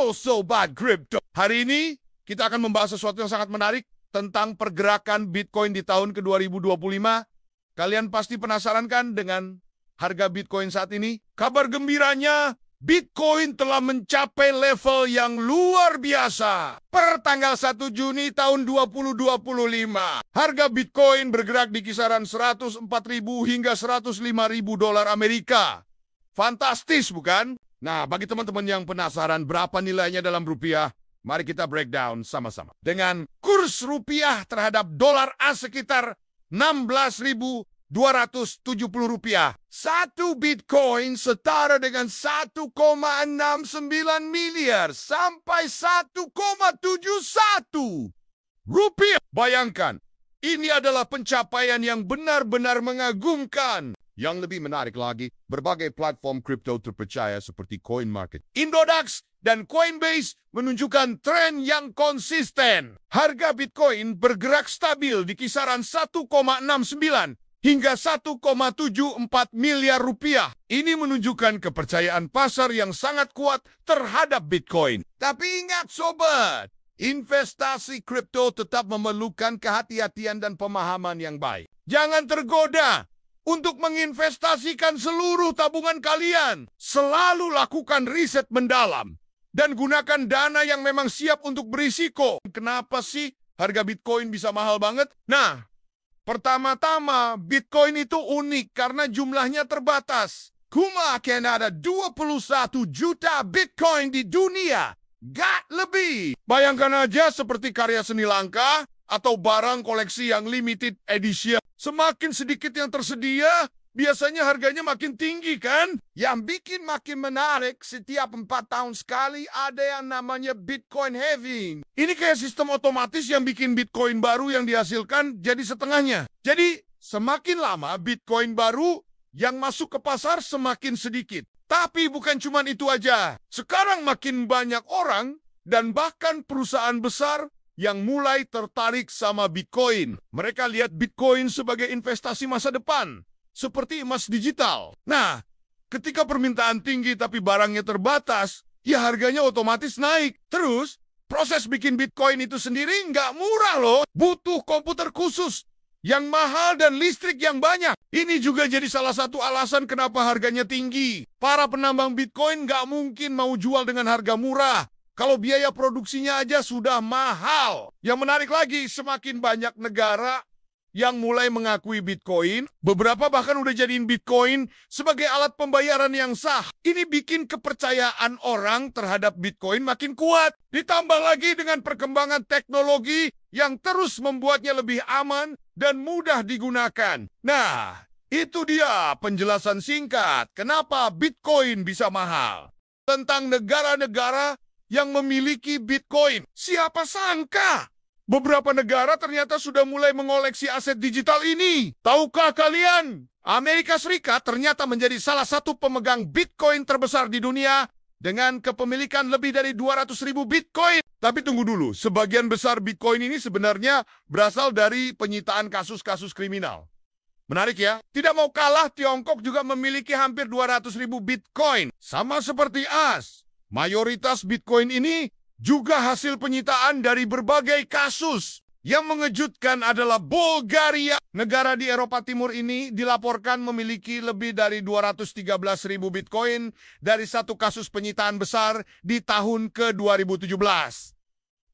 Halo Sobat Kripto. Hari ini kita akan membahas sesuatu yang sangat menarik tentang pergerakan Bitcoin di tahun ke-2025. Kalian pasti penasaran kan dengan harga Bitcoin saat ini? Kabar gembiranya, Bitcoin telah mencapai level yang luar biasa. Per tanggal 1 Juni tahun 2025, harga Bitcoin bergerak di kisaran 104.000 hingga 105.000 dolar Amerika. Fantastis, bukan? Nah, bagi teman-teman yang penasaran berapa nilainya dalam rupiah, mari kita breakdown sama-sama. Dengan kurs rupiah terhadap dolar AS sekitar 16.270 rupiah. Satu Bitcoin setara dengan 1,69 miliar sampai 1,71 rupiah. Bayangkan, ini adalah pencapaian yang benar-benar mengagumkan. Yang lebih menarik lagi, berbagai platform kripto terpercaya seperti CoinMarket, Indodax, dan Coinbase menunjukkan tren yang konsisten. Harga Bitcoin bergerak stabil di kisaran 1,69 hingga 1,74 miliar rupiah. Ini menunjukkan kepercayaan pasar yang sangat kuat terhadap Bitcoin. Tapi ingat sobat, investasi kripto tetap memerlukan kehati-hatian dan pemahaman yang baik. Jangan tergoda untuk menginvestasikan seluruh tabungan kalian. Selalu lakukan riset mendalam dan gunakan dana yang memang siap untuk berisiko. Kenapa sih harga Bitcoin bisa mahal banget? Nah, pertama-tama Bitcoin itu unik karena jumlahnya terbatas. Cuma akan ada 21 juta Bitcoin di dunia, gak lebih. Bayangkan aja seperti karya seni langka atau barang koleksi yang limited edition. Semakin sedikit yang tersedia, biasanya harganya makin tinggi kan? Yang bikin makin menarik, setiap 4 tahun sekali ada yang namanya Bitcoin halving. Ini kayak sistem otomatis yang bikin Bitcoin baru yang dihasilkan jadi setengahnya. Jadi, semakin lama Bitcoin baru yang masuk ke pasar semakin sedikit. Tapi bukan cuma itu aja. Sekarang makin banyak orang dan bahkan perusahaan besar yang mulai tertarik sama Bitcoin. Mereka lihat Bitcoin sebagai investasi masa depan, seperti emas digital. Nah, ketika permintaan tinggi tapi barangnya terbatas, ya harganya otomatis naik. Terus, proses bikin Bitcoin itu sendiri nggak murah loh. Butuh komputer khusus yang mahal dan listrik yang banyak. Ini juga jadi salah satu alasan kenapa harganya tinggi. Para penambang Bitcoin nggak mungkin mau jual dengan harga murah kalau biaya produksinya aja sudah mahal. Yang menarik lagi, semakin banyak negara yang mulai mengakui Bitcoin. Beberapa bahkan udah jadiin Bitcoin sebagai alat pembayaran yang sah. Ini bikin kepercayaan orang terhadap Bitcoin makin kuat. Ditambah lagi dengan perkembangan teknologi yang terus membuatnya lebih aman dan mudah digunakan. Nah, itu dia penjelasan singkat kenapa Bitcoin bisa mahal. Tentang negara-negara yang memiliki Bitcoin. Siapa sangka beberapa negara ternyata sudah mulai mengoleksi aset digital ini. Tahukah kalian? Amerika Serikat ternyata menjadi salah satu pemegang Bitcoin terbesar di dunia dengan kepemilikan lebih dari 200.000 Bitcoin. Tapi tunggu dulu, sebagian besar Bitcoin ini sebenarnya berasal dari penyitaan kasus-kasus kriminal. Menarik ya? Tidak mau kalah, Tiongkok juga memiliki hampir 200.000 Bitcoin. Sama seperti AS. Mayoritas Bitcoin ini juga hasil penyitaan dari berbagai kasus. Yang mengejutkan adalah Bulgaria. Negara di Eropa Timur ini dilaporkan memiliki lebih dari 213.000 Bitcoin dari satu kasus penyitaan besar di tahun ke-2017.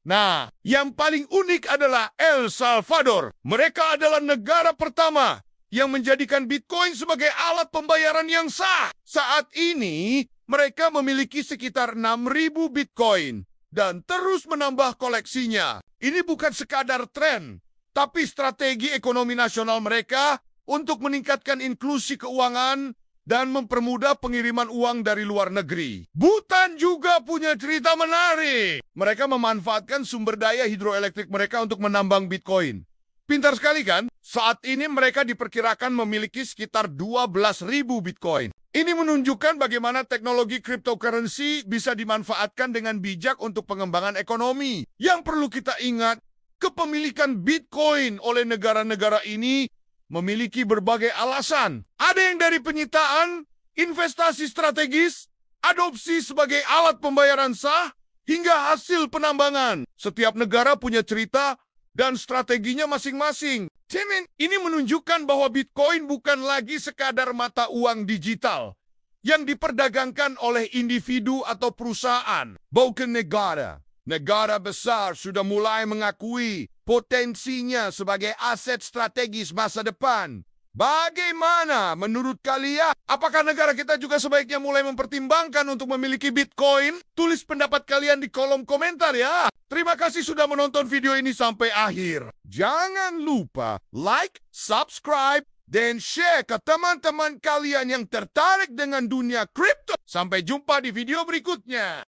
Nah, yang paling unik adalah El Salvador. Mereka adalah negara pertama yang menjadikan Bitcoin sebagai alat pembayaran yang sah. Saat ini, mereka memiliki sekitar 6.000 Bitcoin dan terus menambah koleksinya. Ini bukan sekadar tren, tapi strategi ekonomi nasional mereka untuk meningkatkan inklusi keuangan dan mempermudah pengiriman uang dari luar negeri. Bhutan juga punya cerita menarik. Mereka memanfaatkan sumber daya hidroelektrik mereka untuk menambang Bitcoin. Pintar sekali kan? Saat ini mereka diperkirakan memiliki sekitar 12.000 Bitcoin. Ini menunjukkan bagaimana teknologi cryptocurrency bisa dimanfaatkan dengan bijak untuk pengembangan ekonomi. Yang perlu kita ingat, kepemilikan Bitcoin oleh negara-negara ini memiliki berbagai alasan. Ada yang dari penyitaan, investasi strategis, adopsi sebagai alat pembayaran sah, hingga hasil penambangan. Setiap negara punya cerita dan strateginya masing-masing. Temen, ini menunjukkan bahwa Bitcoin bukan lagi sekadar mata uang digital yang diperdagangkan oleh individu atau perusahaan, bukan negara. Negara besar sudah mulai mengakui potensinya sebagai aset strategis masa depan. Bagaimana menurut kalian? Apakah negara kita juga sebaiknya mulai mempertimbangkan untuk memiliki Bitcoin? Tulis pendapat kalian di kolom komentar ya. Terima kasih sudah menonton video ini sampai akhir. Jangan lupa like, subscribe, dan share ke teman-teman kalian yang tertarik dengan dunia kripto. Sampai jumpa di video berikutnya.